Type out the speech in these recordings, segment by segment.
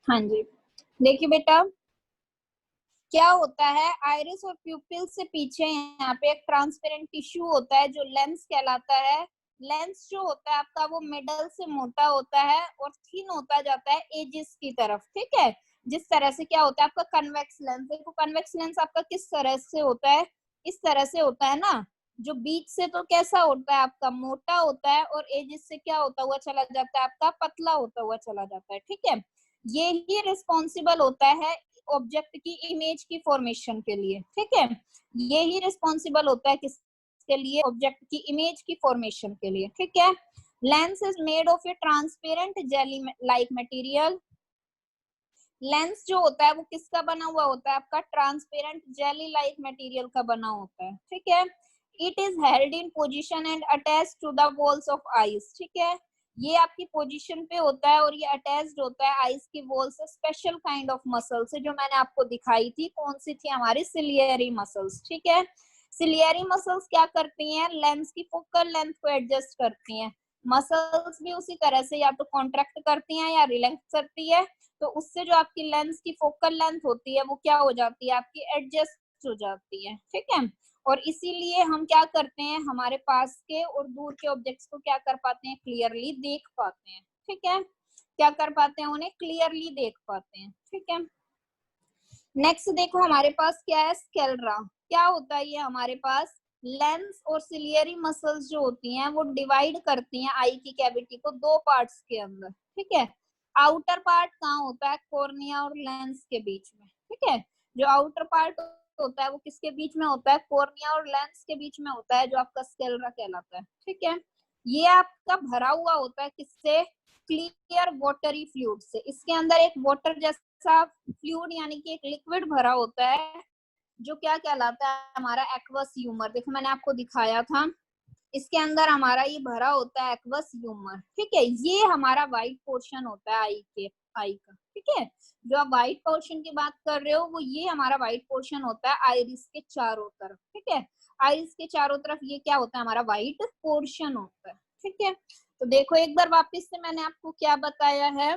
हाँ जी, देखिए बेटा, क्या होता है, आइरिस और प्यूपिल से पीछे यहाँ पे एक ट्रांसपेरेंट टिश्यू होता है जो लेंस कहलाता है। लेंस जो होता है आपका वो मिडल से मोटा होता है और थिन होता जाता है एजिस की तरफ, ठीक है। जिस तरह से क्या होता है आपका कन्वेक्स लेंस, देखो कन्वेक्स लेंस आपका किस तरह से होता है, इस तरह से होता है ना। जो बीच से तो कैसा होता है आपका मोटा होता है और एजिस से क्या होता हुआ चला जाता है आपका पतला होता हुआ चला जाता है, ठीक है। ये ही रिस्पॉन्सिबल होता है ऑब्जेक्ट की इमेज की फॉर्मेशन के लिए, ठीक है। ये ही रिस्पॉन्सिबल होता है किसके लिए, ऑब्जेक्ट की इमेज की फॉर्मेशन के लिए, ठीक है। Lens is made of A transparent jelly like material. Lens जो होता है वो किसका बना हुआ होता है आपका, ट्रांसपेरेंट जेली लाइक मटेरियल का बना होता है, ठीक है। It is held in position and attach to the walls of eyes, ठीक है। ये आपकी पोजीशन पे होता है और ये अटैच्ड होता है आईज की वॉल से, स्पेशल काइंड ऑफ मसल से, जो मैंने आपको दिखाई थी। कौन सी थी, हमारी सिलियरी मसल्स, ठीक है। सिलियरी मसल्स क्या करती हैं, लेंस की फोकल लेंथ को एडजस्ट करती हैं। मसल्स भी उसी तरह से या तो कॉन्ट्रैक्ट करती हैं या रिलैक्स करती है, तो उससे जो आपकी लेंस की फोकल लेंथ होती है वो क्या हो जाती है आपकी, एडजस्ट हो जाती है, ठीक है। और इसीलिए हम क्या करते हैं, हमारे पास के और दूर के ऑब्जेक्ट्स को क्या कर पाते हैं, क्लियरली देख पाते हैं, ठीक है। क्या कर पाते हैं, उन्हें क्लियरली देख पाते हैं, ठीक है। नेक्स्ट देखो हमारे पास क्या है, स्केलरा। क्या होता है ये हमारे पास, लेंस और सिलियरी मसल्स जो होती हैं वो डिवाइड करती हैं आई की कैविटी को दो पार्ट्स के अंदर, ठीक है। आउटर पार्ट कहाँ होता है, कॉर्निया और लेंस के बीच में, ठीक है। जो आउटर पार्ट होता है वो किसके बीच में होता है, कॉर्निया और लेंस के बीच में होता है, जो आपका स्केलरा कहलाता है, ठीक है। ये आपका भरा हुआ होता है किससे, क्लियर वाटरी फ्लूइड से। इसके अंदर एक वाटर जैसा फ्लूइड यानी कि एक लिक्विड भरा होता है, जो क्या कहलाता है हमारा एक्वस ह्यूमर। देखो मैंने आपको दिखाया था, इसके अंदर हमारा ये भरा होता है एक्वस ह्यूमर, ठीक है। ये हमारा व्हाइट पोर्शन होता है आई का, ठीक है। जो आप व्हाइट पोर्शन की बात कर रहे हो वो ये हमारा व्हाइट पोर्शन होता है आइरिस के चारों तरफ, ठीक है। आइरिस के चारों तरफ ये क्या होता है, हमारा व्हाइट पोर्शन होता है, ठीक है। तो देखो एक बार वापस से मैंने आपको क्या बताया है,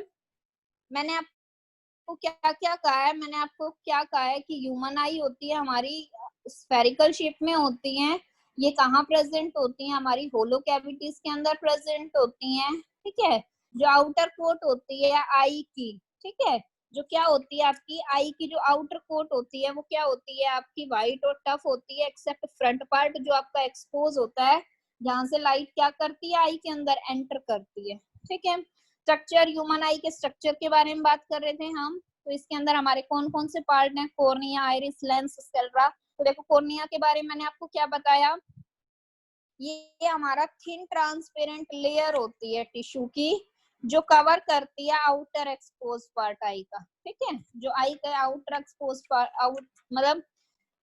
मैंने आपको क्या क्या कहा है, मैंने आपको क्या कहा है कि ह्यूमन आई होती है हमारी स्फेरिकल शेप में होती है। ये कहाँ प्रेजेंट होती है, हमारी होलो कैविटीज के अंदर प्रेजेंट होती हैं, ठीक है। जो आउटर कोट होती है आई की, ठीक है, जो क्या होती है आपकी आई की जो आउटर कोट होती है वो क्या होती है आपकी, व्हाइट और टफ होती है, एक्सेप्ट फ्रंट पार्ट जो आपका एक्सपोज होता है, जहां से लाइट क्या करती है आई के अंदर एंटर करती है, ठीक है। स्ट्रक्चर, ह्यूमन आई के स्ट्रक्चर के बारे में बात कर रहे थे हम। तो इसके अंदर हमारे कौन कौन से पार्ट हैं, कॉर्निया, आइरिस, लेंस, स्केलरा। तो देखो कॉर्निया के बारे में मैंने आपको क्या बताया, ये हमारा थिन ट्रांसपेरेंट लेयर होती है टिश्यू की, जो कवर करती है आउटर एक्सपोज पार्ट आई का, ठीक है। जो आई का आउटर एक्सपोज पार्ट, आउट मतलब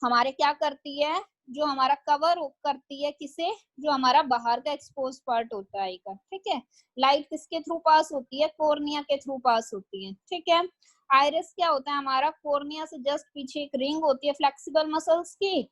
हमारे क्या करती है, जो हमारा कवर करती है किसे, जो हमारा बाहर का एक्सपोज पार्ट होता है आई का, ठीक है। लाइट किसके थ्रू पास होती है, कॉर्निया के थ्रू पास होती है, ठीक है। आइरिस क्या होता है हमारा, कॉर्निया से जस्ट पीछे एक रिंग होती है फ्लेक्सिबल मसल्स की,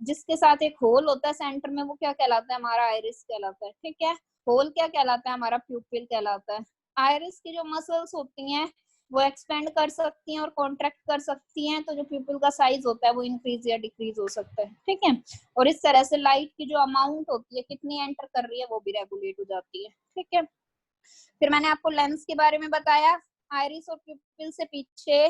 जिसके साथ एक होल होता है सेंटर में, वो क्या कहलाता है, हमारा आइरिस कहलाता है, ठीक है। होल क्या कहलाता है, हमारा प्यूपिल कहलाता है। आइरिस की जो मसल्स होती हैं वो एक्सपेंड कर सकती हैं और कॉन्ट्रैक्ट कर सकती हैं, तो जो प्यूपिल का साइज होता है वो इंक्रीज या डिक्रीज हो सकता है, ठीक है। और इस तरह से लाइट की जो अमाउंट होती है, कितनी एंटर कर रही है, वो भी रेगुलेट हो जाती है, ठीक है। फिर मैंने आपको लेंस के बारे में बताया, आइरिस और प्यूपिल से पीछे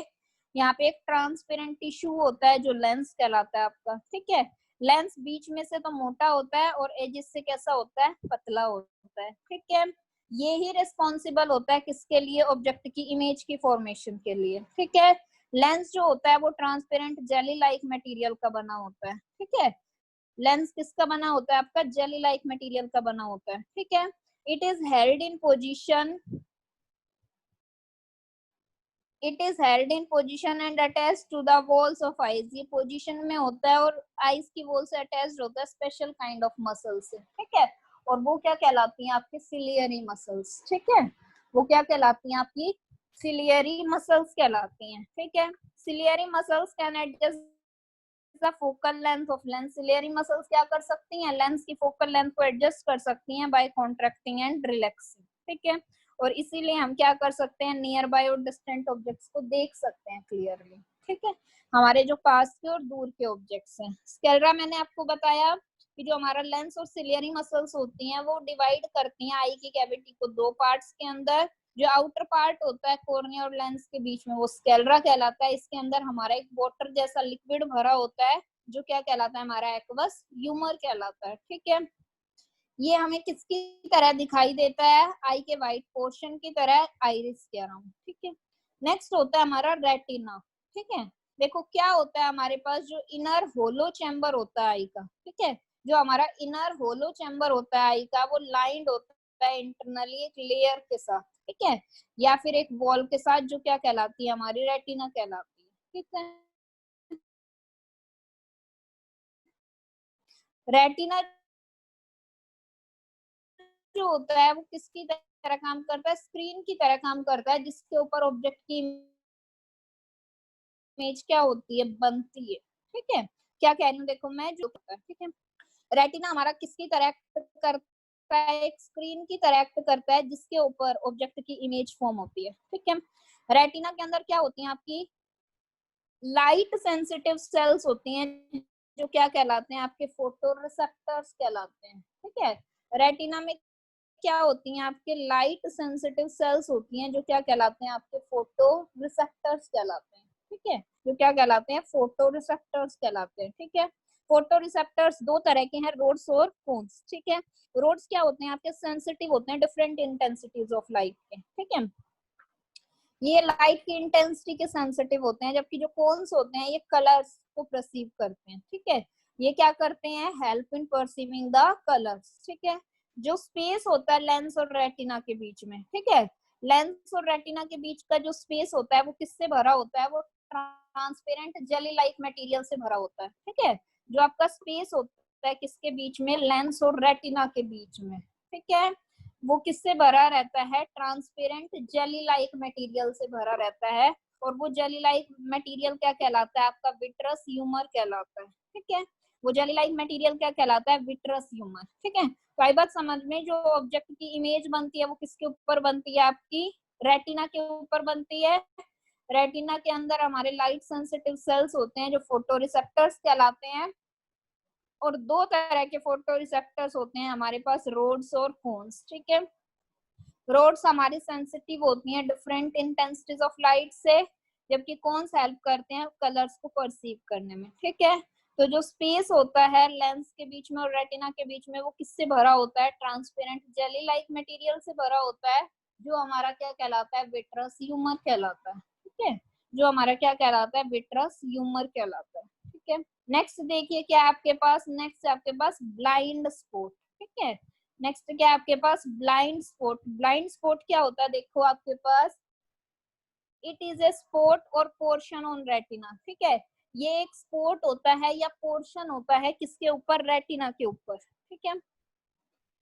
यहाँ पे एक ट्रांसपेरेंट टिश्यू होता है जो लेंस कहलाता है आपका, ठीक है। लेंस बीच में से तो मोटा होता है और एजिस से कैसा होता है, पतला होता है, ठीक है। ये ही रिस्पॉन्सिबल होता है किसके लिए, ऑब्जेक्ट की इमेज की फॉर्मेशन के लिए, ठीक है। लेंस जो होता है वो ट्रांसपेरेंट जेली लाइक मटेरियल का बना होता है, ठीक है। लेंस किसका बना होता है आपका, जेली लाइक मटेरियल का बना होता है, ठीक है। It is held in position, it is held in position and attach to the walls of eyes. ये पोजिशन में होता है और आईज की वॉल से अटैच्ड होता है स्पेशल काइंड ऑफ मसल से, ठीक है। और वो क्या कहलाती हैं आपकी, सिलियरी मसल्स, ठीक है। वो क्या कहलाती हैं आपकी, सिलियरी मसल्स कहलाती हैं, ठीक है। Ciliary muscles can adjust the focal length of lens. Ciliary muscles क्या कर सकती हैं, लेंस की फोकल लेंथ को एडजस्ट कर सकती हैं बाय कॉन्ट्रैक्टिंग एंड रिलैक्सिंग, ठीक है। और इसीलिए हम क्या कर सकते हैं, नियर बाय और डिस्टेंट ऑब्जेक्ट्स को देख सकते हैं क्लियरली। ठीक है, हमारे जो पास के और दूर के ऑब्जेक्ट्स हैं। स्क्लेरा मैंने आपको बताया कि जो हमारा लेंस और सिलियरी मसल्स होती हैं वो डिवाइड करती हैं आई की कैविटी को दो पार्ट्स के अंदर। जो आउटर पार्ट होता है कॉर्निया और लेंस के बीच में वो स्क्लेरा कहलाता है। इसके अंदर हमारा एक वाटर जैसा लिक्विड भरा होता है जो क्या कहलाता है, हमारा एक्वस ह्यूमर कहलाता है। ठीक है, ये हमें किसकी तरह दिखाई देता है, आई के व्हाइट पोर्शन की तरह, आइरिस के अराउंड। ठीक है, नेक्स्ट होता है हमारा रेटिना। ठीक है, देखो क्या होता है हमारे पास, जो इनर होलो चैम्बर होता है आई का। ठीक है, जो हमारा इनर होलो चैम्बर होता है आई का वो लाइंड होता है इंटरनली एक लेयर के साथ। ठीक है, या फिर एक वॉल के साथ जो क्या कहलाती है, हमारी रेटिना कहलाती है। ठीक है, रेटिना जो होता है वो किसकी तरह काम करता है, स्क्रीन की तरह काम करता है जिसके ऊपर ऑब्जेक्ट की इमेज क्या होती है, बनती है। ठीक है, क्या कह रही हूँ देखो मैं, जो ठीक है, रेटिना हमारा किसकी तरह एक्ट करता है, एक स्क्रीन की तरह एक्ट करता है जिसके ऊपर ऑब्जेक्ट की इमेज फॉर्म होती है। ठीक है, रेटिना के अंदर क्या होती है आपकी, लाइट सेंसिटिव सेल्स होती हैं जो क्या कहलाते हैं, आपके फोटो रिसेप्टर्स कहलाते हैं। ठीक है, रेटिना में क्या होती हैं, आपके लाइट सेंसिटिव सेल्स होती हैं जो क्या कहलाते हैं, आपके फोटो रिसेप्टर्स कहलाते हैं। ठीक है, जो क्या कहलाते हैं, फोटो रिसेप्टर्स कहलाते हैं। ठीक है, फोटो रिसेप्टर्स दो तरह के हैं, रोड्स और कोन्स। ठीक है, रोड्स क्या होते हैं, आपके सेंसिटिव होते हैं डिफरेंट इंटेंसिटीज ऑफ लाइट के। ठीक है, ये लाइट की इंटेंसिटी के सेंसिटिव होते हैं, जबकि जो कोन्स होते हैं ये कलर्स को परसीव करते हैं। ठीक है, ये क्या करते हैं, help in perceiving the colours. ठीक है, जो स्पेस होता है लेंस और रेटिना के बीच में, ठीक है, लेंस और रेटिना के बीच का जो स्पेस होता है वो किससे भरा होता है, वो ट्रांसपेरेंट जेली लाइक मटेरियल से भरा होता है। ठीक है, जो आपका स्पेस होता है किसके बीच में, लेंस और रेटिना के बीच में। ठीक है, वो किससे भरा रहता है, ट्रांसपेरेंट जेली लाइक मटेरियल से भरा रहता है। और वो जेली लाइक मटेरियल क्या कहलाता है, आपका विट्रस ह्यूमर कहलाता है। ठीक है, वो जेली लाइक मटेरियल क्या कहलाता है, विट्रस ह्यूमर। ठीक है, तो आई बात समझ में, जो ऑब्जेक्ट की इमेज बनती है वो किसके ऊपर बनती है, आपकी रेटिना के ऊपर बनती है। रेटिना के अंदर हमारे लाइट सेंसिटिव सेल्स होते हैं जो फोटो रिसेप्टर्स कहलाते हैं। और दो तरह के फोटो रिसेप्टर्स होते हैं हमारे पास, रोड्स और कोन्स। ठीक है, रोड्स हमारी सेंसिटिव होती हैं डिफरेंट इंटेंसिटीज ऑफ लाइट से, जबकि कोन्स हेल्प करते हैं कलर्स को परसीव करने में। ठीक है, तो जो स्पेस होता है लेंस के बीच में और रेटिना के बीच में वो किससे भरा होता है, ट्रांसपेरेंट जेली लाइक मटेरियल से भरा होता है, जो हमारा क्या कहलाता है, विट्रस ह्यूमर कहलाता है। ठीक है, जो हमारा क्या कहलाता है, विट्रस ह्यूमर कहलाता है। ठीक है, नेक्स्ट देखिए क्या है आपके पास, नेक्स्ट आपके पास ब्लाइंड स्पॉट। ठीक है, नेक्स्ट क्या है आपके पास, ब्लाइंड स्पॉट। ब्लाइंड स्पॉट क्या होता है, देखो आपके पास, इट इज ए स्पॉट और पोर्शन ऑन रेटिना। ठीक है, ये एक स्पॉट होता है या पोर्शन होता है किसके ऊपर, रेटिना के ऊपर। ठीक है,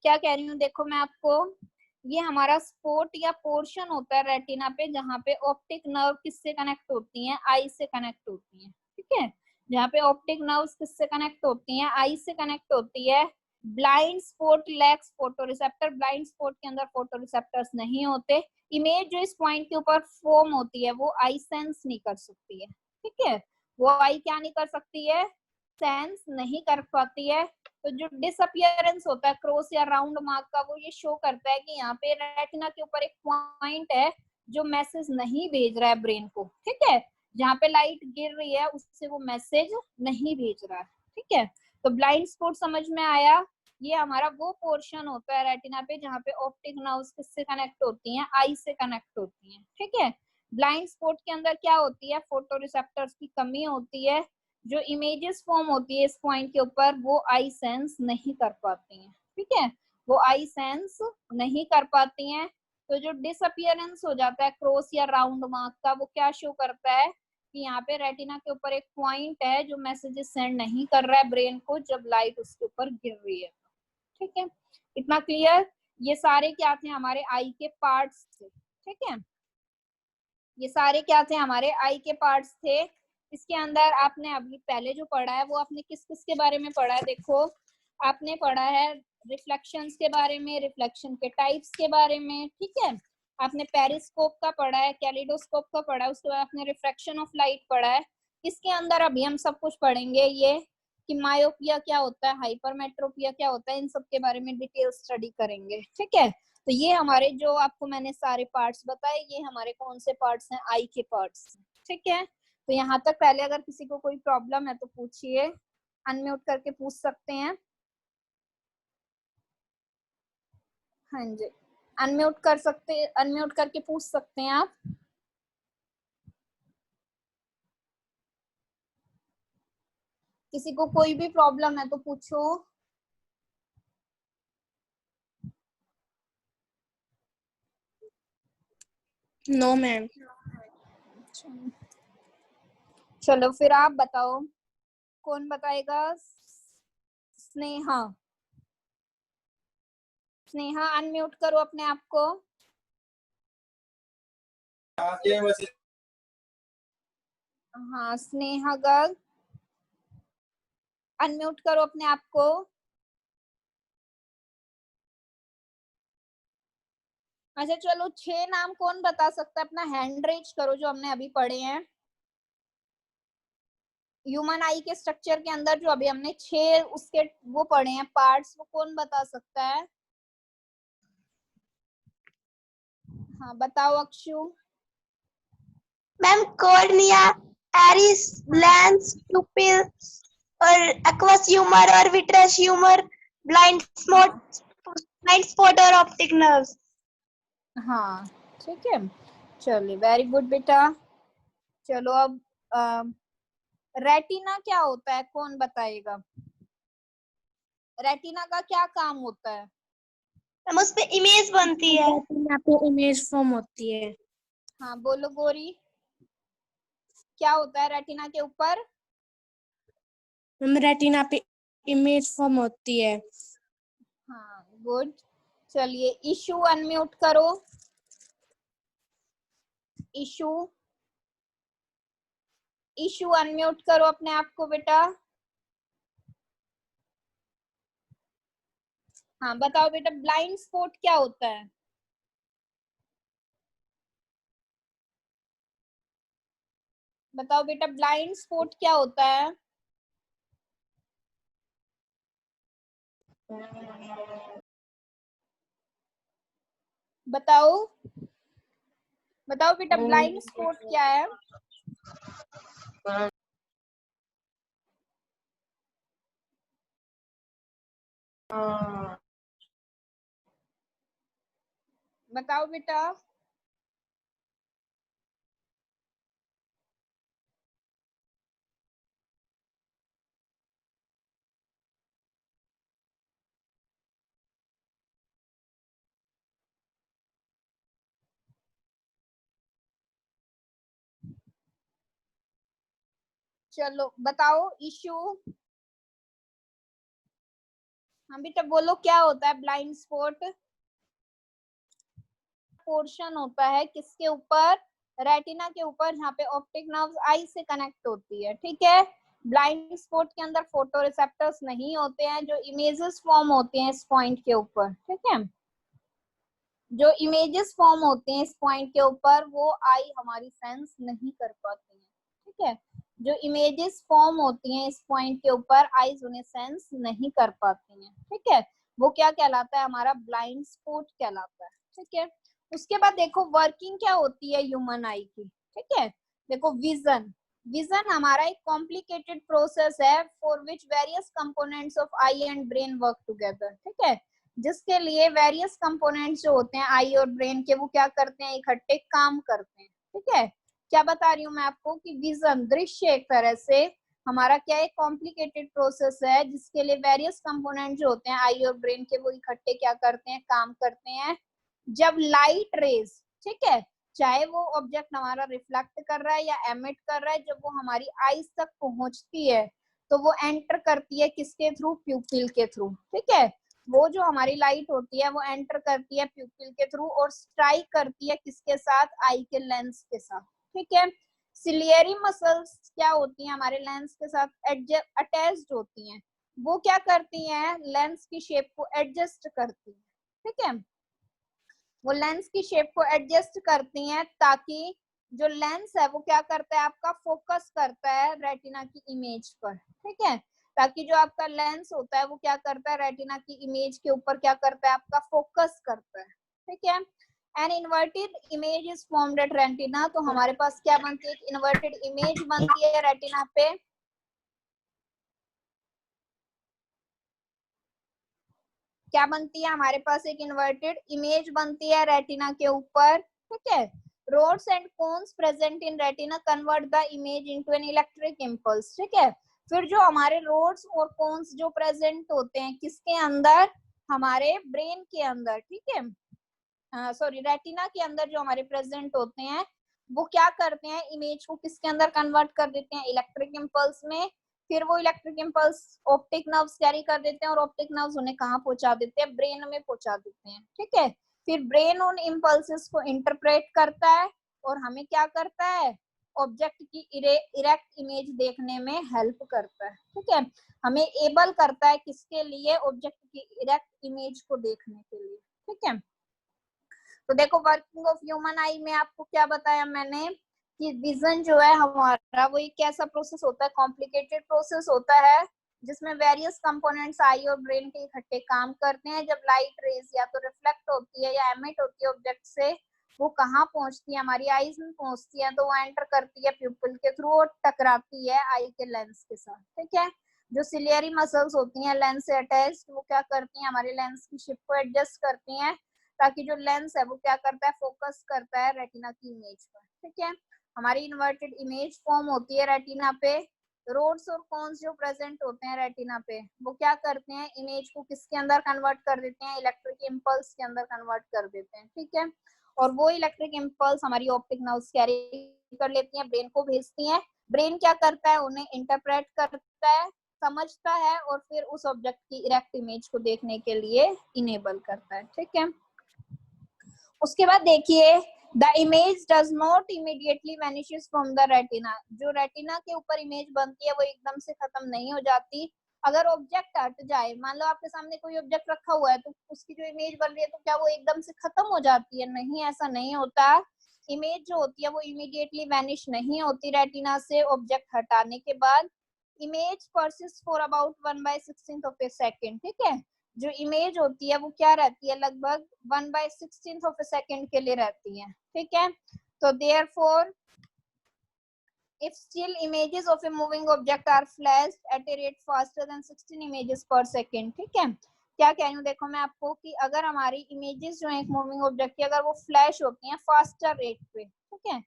क्या कह रही हूँ देखो मैं आपको, ये हमारा स्पॉट या पोर्शन होता है रेटिना पे जहाँ पे ऑप्टिक नर्व किससे कनेक्ट होती हैं, आई से कनेक्ट होती हैं। ठीक है, जहाँ पे ऑप्टिक नर्व्स किससे कनेक्ट होती हैं, आई से कनेक्ट होती है। Blind spot lakhs photo receptor, blind spot के अंदर फोटो रिसेप्टर्स नहीं होते। इमेज जो इस पॉइंट के ऊपर फॉर्म होती है वो आई सेंस नहीं कर सकती है। ठीक है, वो आई क्या नहीं कर सकती है, सेंस नहीं कर पाती है। तो जो डिसअपियरेंस होता है क्रॉस या राउंड मार्क का, वो ये शो करता है कि यहाँ पे रेटिना के ऊपर एक पॉइंट है जो मैसेज नहीं भेज रहा है ब्रेन को। ठीक है, जहाँ पे लाइट गिर रही है उससे वो मैसेज नहीं भेज रहा है। ठीक है, तो ब्लाइंड स्पॉट समझ में आया, ये हमारा वो पोर्शन होता है रेटिना पे जहाँ पे ऑप्टिक नर्व्स किससे कनेक्ट होती हैं, आई से कनेक्ट होती हैं। ठीक है, ब्लाइंड स्पॉट के अंदर क्या होती है, फोटो रिसेप्टर्स की कमी होती है, जो इमेजेस फॉर्म होती है इस पॉइंट के ऊपर वो आई सेंस नहीं कर पाती हैं। ठीक है, वो आई सेंस नहीं कर पाती हैं। तो जो डिसअपियरेंस हो जाता है क्रॉस या राउंड मार्क का, वो क्या शो करता है कि यहाँ पे रेटिना के ऊपर एक पॉइंट है जो मैसेजेस सेंड नहीं कर रहा है ब्रेन को जब लाइट उसके ऊपर गिर रही है। ठीक है, इतना क्लियर। ये सारे क्या थे, हमारे आई के पार्ट्स थे। ठीक है, ये सारे क्या थे, हमारे आई के पार्ट्स थे। इसके अंदर आपने अभी पहले जो पढ़ा है वो आपने किस किस के बारे में पढ़ा है, देखो आपने पढ़ा है रिफ्लेक्शंस के बारे में, रिफ्लेक्शन के टाइप्स के बारे में। ठीक है, आपने पेरिस्कोप का पढ़ा है, कैलिडोस्कोप का पढ़ा है, उसके बाद आपने रिफ्रैक्शन ऑफ लाइट पढ़ा है। इसके अंदर अभी हम सब कुछ पढ़ेंगे, ये कि मायोपिया क्या होता है, हाइपरमेट्रोपिया क्या होता है, इन सब के बारे में डिटेल स्टडी करेंगे। ठीक है, तो ये हमारे जो आपको मैंने सारे पार्ट्स बताए, ये हमारे कौन से पार्ट्स हैं, आई के पार्ट्स। ठीक है, तो यहाँ तक पहले अगर किसी को कोई प्रॉब्लम है तो पूछिए, अनम्यूट करके पूछ सकते हैं। हाँ जी, अनम्यूट करके पूछ सकते हैं आप। किसी को कोई भी प्रॉब्लम है तो पूछो। No ma'am. चलो फिर आप बताओ, कौन बताएगा? स्नेहा, स्नेहा अनम्यूट करो अपने आप को। हाँ स्नेहा गर्ल, अनम्यूट करो अपने आप को। अच्छा चलो, 6 नाम कौन बता सकता है, अपना हैंड रेज करो जो हमने अभी पढ़े हैं। ह्यूमन आई के स्ट्रक्चर के अंदर जो अभी हमने 6 उसके वो पढ़े हैं पार्ट्स, वो कौन बता सकता है? हाँ बताओ Akshu. Ma'am cornea, iris, lens, pupil और एक्वस ह्यूमर और विट्रस ह्यूमर, ब्लाइंड स्पॉट और ऑप्टिक नर्व्स। हाँ ठीक है, चलिए वेरी गुड बेटा। चलो अब रेटिना क्या होता है, कौन बताएगा? रेटिना का क्या काम होता है? मैम उस पे इमेज बनती है। रेटिना पे इमेज फॉर्म होती है। हाँ बोलो गोरी, क्या होता है रेटिना के ऊपर? मैम रेटिना पे इमेज फॉर्म होती है। हाँ गुड। चलिए इशू अनम्यूट करो। इशू, इशू अनम्यूट करो अपने आप को बेटा। हाँ बताओ बेटा, ब्लाइंड स्पॉट क्या होता है? बताओ बेटा, ब्लाइंड स्पॉट क्या होता है? बताओ, बताओ बेटा, ब्लाइंड स्पॉट क्या है? बताओ बेटा। चलो बताओ इशू। हाँ बेटा बोलो, क्या होता है ब्लाइंड स्पॉट? पोर्शन होता है किसके ऊपर? रेटिना के ऊपर, जहाँ पे ऑप्टिक नर्व्स आई से कनेक्ट होती है। ठीक है, ब्लाइंड स्पॉट के अंदर फोटो रिसेप्टर्स नहीं होते हैं, जो इमेजेस फॉर्म होते हैं इस पॉइंट के ऊपर। ठीक है, जो इमेजेस फॉर्म होते हैं इस पॉइंट के ऊपर, वो आई हमारी सेंस नहीं कर पाती है। ठीक है, जो इमेजेस फॉर्म होती हैं इस पॉइंट के ऊपर, आईज उन्हें सेंस नहीं कर पाती हैं। ठीक है, वो क्या कहलाता है? हमारा ब्लाइंड स्पॉट कहलाता है। ठीक है, उसके बाद देखो वर्किंग क्या होती है ह्यूमन आई की। ठीक है, देखो विजन, विजन हमारा एक कॉम्प्लिकेटेड प्रोसेस है for which various components of I and brain work together. ठीक है, जिसके लिए वेरियस कंपोनेंट्स जो होते हैं आई और ब्रेन के, वो क्या करते हैं? इकट्ठे काम करते हैं। ठीक है, क्या बता रही हूँ मैं आपको कि विजन, दृश्य, एक तरह से हमारा क्या एक कॉम्प्लिकेटेड प्रोसेस है जिसके लिए वेरियस कंपोनेंट जो होते हैं आई और ब्रेन के, वो इकट्ठे क्या करते हैं? काम करते हैं। जब लाइट रेज, ठीक है, चाहे वो ऑब्जेक्ट हमारा रिफ्लेक्ट कर रहा है या एमिट कर रहा है, जब वो हमारी आईज तक पहुंचती है तो वो एंटर करती है किसके थ्रू? प्यूपिल के थ्रू। ठीक है, वो जो हमारी लाइट होती है वो एंटर करती है प्यूपिल के थ्रू और स्ट्राइक करती है किसके साथ? आई के लेंस के साथ। ठीक है, सिलियरी मसल्स क्या होती हैं? हमारे लेंस के साथ अटैच्ड होती हैं। वो क्या करती हैं? लेंस की शेप को एडजस्ट करती हैं। ठीक है, वो लेंस की शेप को एडजस्ट करती हैं ताकि जो लेंस है वो क्या करता है, आपका फोकस करता है रेटिना की इमेज पर, ठीक है, ताकि जो आपका लेंस होता है वो क्या करता है, रेटिना की इमेज के ऊपर क्या करता है, आपका फोकस करता है, ठीक है। An inverted image is formed at retina, तो हमारे पास क्या बनती है, इन्वर्टेड इमेज बनती है रेटिना पे। क्या बनती है हमारे पास, एक इन्वर्टेड इमेज बनती है रेटिना के ऊपर, ठीक है। Rods and cones present in retina convert the image into an electric impulse, ठीक है। फिर जो हमारे रोड्स और कोन्स जो प्रेजेंट होते हैं किसके अंदर, हमारे ब्रेन के अंदर, ठीक है, सॉरी रेटिना के अंदर जो हमारे प्रेजेंट होते हैं वो क्या करते हैं, इमेज को किसके अंदर कन्वर्ट कर देते हैं, इलेक्ट्रिक इम्पल्स में। फिर वो electric impulse optic nerves carry कर देते हैं और ऑप्टिक नर्व्स उन्हें कहाँ पहुंचा देते हैं, ब्रेन में पहुंचा देते हैं, ठीक है। फिर ब्रेन उन इम्पल्सेस को इंटरप्रेट करता है और हमें क्या करता है, ऑब्जेक्ट की इरेक्ट इमेज देखने में हेल्प करता है, ठीक है, हमें एबल करता है किसके लिए, ऑब्जेक्ट की इरेक्ट इमेज को देखने के लिए, ठीक है। तो देखो वर्किंग ऑफ ह्यूमन आई में आपको क्या बताया मैंने कि विजन जो है हमारा वो एक कैसा प्रोसेस होता है, कॉम्प्लिकेटेड प्रोसेस होता है जिसमें वेरियस कंपोनेंट्स आई और ब्रेन के इकट्ठे काम करते हैं। जब लाइट रेज या तो रिफ्लेक्ट होती है या एमिट होती है ऑब्जेक्ट से, वो कहाँ पहुंचती है, हमारी आईज में पहुंचती है, तो वो एंटर करती है प्यूपिल के थ्रू और टकराती है आई के लेंस के साथ, ठीक है। जो सिलियरी मसल्स होती हैं लेंस से अटैच्ड, वो क्या करती हैं, हमारे लेंस की शेप को एडजस्ट करती हैं ताकि जो लेंस है वो क्या करता है, फोकस करता है रेटिना की इमेज पर, ठीक है। हमारी इन्वर्टेड इमेज फॉर्म होती है रेटिना पे। रोड्स और कोन्स जो प्रेजेंट होते हैं रेटिना पे वो क्या करते हैं, इमेज को किसके अंदर कन्वर्ट कर देते हैं, इलेक्ट्रिक इम्पल्स के अंदर कन्वर्ट कर देते हैं, ठीक है। और वो इलेक्ट्रिक इम्पल्स हमारी ऑप्टिक नर्व्स कैरी कर लेती हैं, ब्रेन को भेजती हैं। ब्रेन क्या करता है, उन्हें इंटरप्रेट करता है, समझता है और फिर उस ऑब्जेक्ट की इरेक्ट इमेज को देखने के लिए इनेबल करता है, ठीक है। उसके बाद देखिए the image does not immediately vanishes from the retina, जो रेटिना के ऊपर इमेज बनती है वो एकदम से खत्म नहीं हो जाती। अगर ऑब्जेक्ट हट जाए, मान लो आपके सामने कोई ऑब्जेक्ट रखा हुआ है तो उसकी जो इमेज बन रही है तो क्या वो एकदम से खत्म हो जाती है, नहीं, ऐसा नहीं होता। इमेज जो होती है वो इमीडिएटली वैनिश नहीं होती रेटिना से ऑब्जेक्ट हटाने के बाद। Image persist for about 1/16 of A second, ठीक है। जो इमेज होती है वो क्या रहती है, लगभग 1/16 ऑफ ए सेकेंड के लिए रहती है, ठीक है। तो therefore if still images of a moving object are flashed at a rate faster than 16 images per second, ठीक है। क्या कह रही हूँ देखो मैं आपको कि अगर हमारी इमेजेस जो है एक मूविंग ऑब्जेक्ट की अगर वो फ्लैश होती हैं फास्टर रेट पे, ठीक है,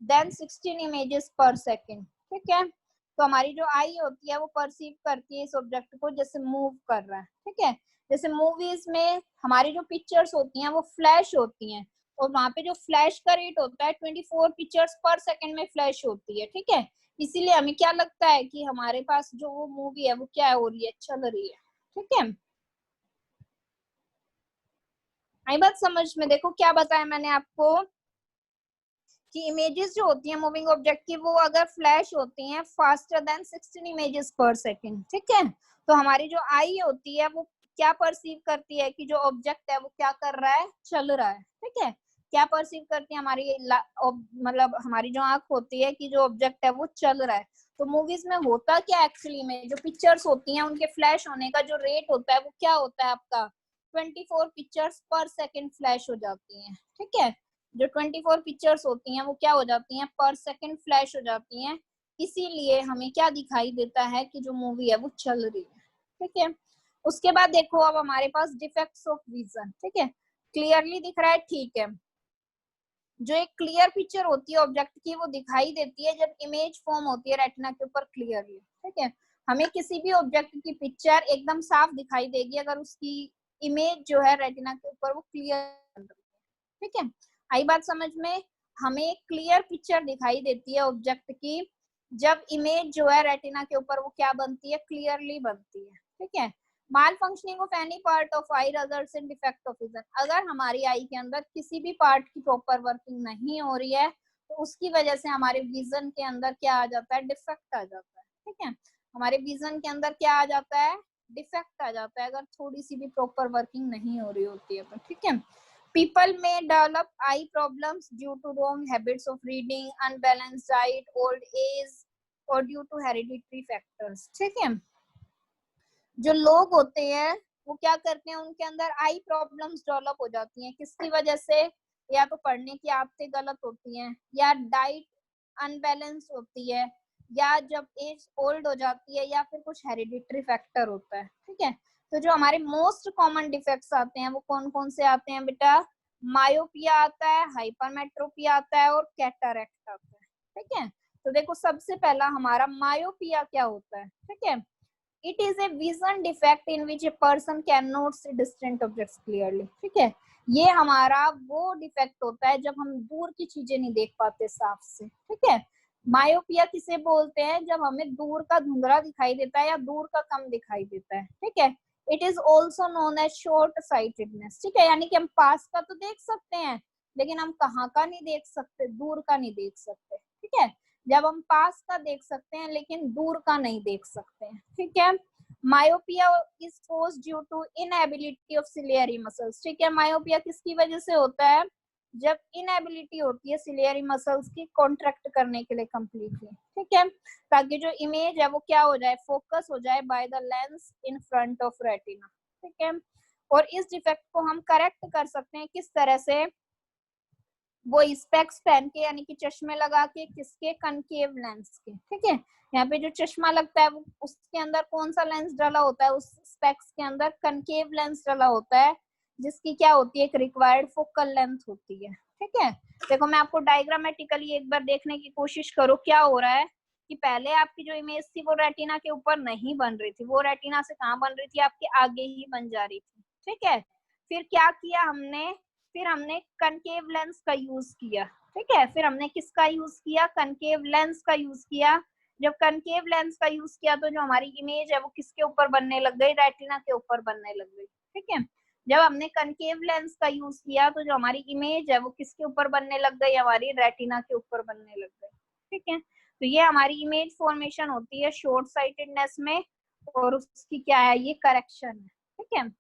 देन 16 इमेजेस पर सेकेंड, ठीक है, तो हमारी जो आई होती है वो परसीव करती है इस ऑब्जेक्ट को जैसे मूव कर रहा है, ठीक है। जैसे मूवीज में हमारी जो पिक्चर्स होती हैं वो फ्लैश होती हैं और वहां पे जो फ्लैश का रेट होता है 24 पिक्चर्स पर सेकंड में फ्लैश होती है, ठीक है। इसीलिए हमें क्या लगता है कि हमारे पास जो वो मूवी है वो क्या हो रही है, चल रही है, ठीक है। आई बात समझ में, देखो क्या बताया मैंने आपको कि इमेजेस जो होती हैं मूविंग ऑब्जेक्ट की वो अगर फ्लैश होती हैं फास्टर देन 16 इमेजेस पर सेकंड, ठीक है, तो हमारी जो आई होती है वो क्या परसीव करती है कि जो ऑब्जेक्ट है वो क्या कर रहा है, चल रहा है, ठीक है। क्या परसीव करती है हमारी मतलब हमारी जो आंख होती है कि जो ऑब्जेक्ट है वो चल रहा है। तो मूवीज में होता क्या एक्चुअली में, जो पिक्चर्स होती हैं उनके फ्लैश होने का जो रेट होता है वो क्या होता है आपका 24 पिक्चर्स पर सेकंड फ्लैश हो जाती हैं, ठीक है। जो 24 पिक्चर्स होती हैं वो क्या हो जाती हैं, पर सेकंड फ्लैश हो जाती हैं। इसीलिए हमें क्या दिखाई देता है कि जो मूवी है वो चल रही है, ठीक है। उसके बाद देखो अब हमारे पास डिफेक्ट्स ऑफ विजन, ठीक है, क्लियरली दिख रहा है, ठीक है। जो एक क्लियर पिक्चर होती है ऑब्जेक्ट की वो दिखाई देती है जब इमेज फॉर्म होती है रेटिना के ऊपर क्लियरली, ठीक है। हमें किसी भी ऑब्जेक्ट की पिक्चर एकदम साफ दिखाई देगी अगर उसकी इमेज जो है रेटिना के ऊपर वो क्लियर, ठीक है। आई बात समझ में, हमें क्लियर पिक्चर दिखाई देती है ऑब्जेक्ट की जब इमेज जो है रेटिना के ऊपर वो क्या बनती है, क्लियरली बनती है, ठीक है। Malfunctioning of any part of eye results in defect of vision, अगर हमारी आई के अंदर किसी भी पार्ट की प्रॉपर वर्किंग नहीं हो रही है तो उसकी वजह से हमारे विजन के अंदर क्या आ जाता है, डिफेक्ट आ जाता है, ठीक है। हमारे विजन के अंदर क्या आ जाता है, डिफेक्ट आ जाता है अगर थोड़ी सी भी प्रॉपर वर्किंग नहीं हो रही होती है तो, ठीक है। People may develop eye problems due to wrong habits of reading, unbalanced diet, old age or due to hereditary factors. ठीक है, जो लोग होते हैं वो क्या करते हैं, उनके अंदर आई प्रॉब्लम्स डेवलप हो जाती हैं, किसकी वजह से, या तो पढ़ने की आदतें गलत होती हैं, या डाइट अनबैलेंस होती है, या जब एज ओल्ड हो जाती है, या फिर कुछ हेरिडिटरी फैक्टर होता है। ठीक है, तो जो हमारे मोस्ट कॉमन डिफेक्ट्स आते हैं वो कौन कौन से आते हैं बेटा? मायोपिया आता है, हाइपरमेट्रोपिया आता है और कैटरैक्ट आता है। ठीक है, तो देखो सबसे पहला हमारा मायोपिया क्या होता है। ठीक है, it is a vision defect in which a person can not see distant objects clearly. ठीक है, ये हमारा वो डिफेक्ट होता है जब हम दूर की चीजें नहीं देख पाते साफ से। ठीक है, मायोपिया किसे बोलते हैं? जब हमें दूर का धुंधला दिखाई देता है या दूर का कम दिखाई देता है। ठीक है, it is also known as short sightedness. ठीक है, यानी कि हम पास का तो देख सकते हैं लेकिन हम कहाँ का नहीं देख सकते, दूर का नहीं देख सकते। ठीक है, जब हम पास का देख सकते हैं लेकिन दूर का नहीं देख सकते हैं। ठीक है, myopia is caused due to inability of ciliary muscles. ठीक है, मायोपिया किसकी वजह से होता है? जब इनएबिलिटी होती है सिलियरी मसल्स की कॉन्ट्रैक्ट करने के लिए कंप्लीटली। ठीक है, ताकि जो इमेज है वो क्या हो जाए, फोकस हो जाए by the lens in front of retina. ठीक है, और इस डिफेक्ट को हम करेक्ट कर सकते हैं किस तरह से? वो स्पेक्स पहन के, यानी कि चश्मे लगा के, किसके? कनकेव लेंस के। ठीक है, यहाँ पे जो चश्मा लगता है वो उसके अंदर कौन सा लेंस डाला होता है? उस स्पेक्स के अंदर कनकेव लेंस डाला होता है, जिसकी क्या होती है? एक रिक्वायर्ड फोकल लेंथ होती है। ठीक है, देखो मैं आपको डायग्रामेटिकली एक बार देखने की कोशिश करो क्या हो रहा है कि पहले आपकी जो इमेज थी वो रेटिना के ऊपर नहीं बन रही थी, वो रेटिना से कहाँ बन रही थी? आपके आगे ही बन जा रही थी। ठीक है, फिर क्या किया हमने? फिर हमने कनकेव लेंस का यूज किया। ठीक है, फिर हमने किसका यूज किया? कनकेव लेंस का यूज किया। जब कनकेव लेंस का यूज किया तो जो हमारी इमेज है वो किसके ऊपर बनने लग गई? रेटिना के ऊपर बनने लग गई। ठीक है, जब हमने कनकेव लेंस का यूज किया तो जो हमारी इमेज है वो किसके ऊपर बनने लग गई? हमारी रेटिना के ऊपर बनने लग गई। ठीक है, तो ये हमारी इमेज फॉर्मेशन होती है शॉर्ट साइटेडनेस में, और उसकी क्या है? ये करेक्शन है। ठीक है,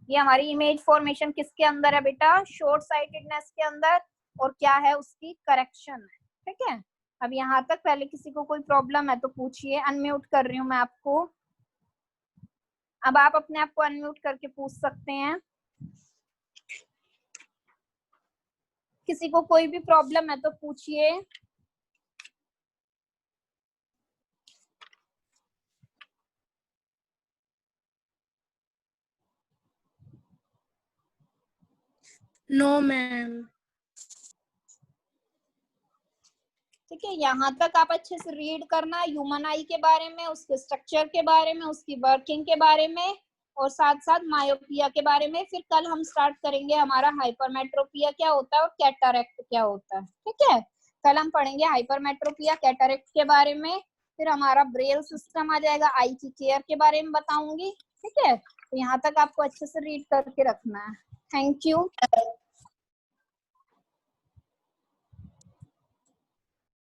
ये हमारी इमेज फॉर्मेशन किसके अंदर है बेटा? शॉर्ट साइटेडनेस के अंदर, और क्या है? उसकी करेक्शन है। ठीक है, अब यहाँ तक पहले किसी को कोई प्रॉब्लम है तो पूछिए। अनम्यूट कर रही हूँ मैं आपको, अब आप अपने आप को अनम्यूट करके पूछ सकते हैं। किसी को कोई भी प्रॉब्लम है तो पूछिए। No ma'am. ठीक है, यहाँ तक आप अच्छे से रीड करना ह्यूमन आई के बारे में, उसके स्ट्रक्चर के बारे में, उसकी वर्किंग के बारे में, और साथ साथ मायोपिया के बारे में। फिर कल हम स्टार्ट करेंगे हमारा हाइपरमेट्रोपिया क्या होता है और कैटरैक्ट क्या होता है। ठीक है, कल हम पढ़ेंगे हाइपरमेट्रोपिया, कैटरैक्ट के बारे में। फिर हमारा ब्रेल सिस्टम आ जाएगा, आई की केयर के बारे में बताऊंगी। ठीक है, तो यहाँ तक आपको अच्छे से रीड करके रखना है। Thank you.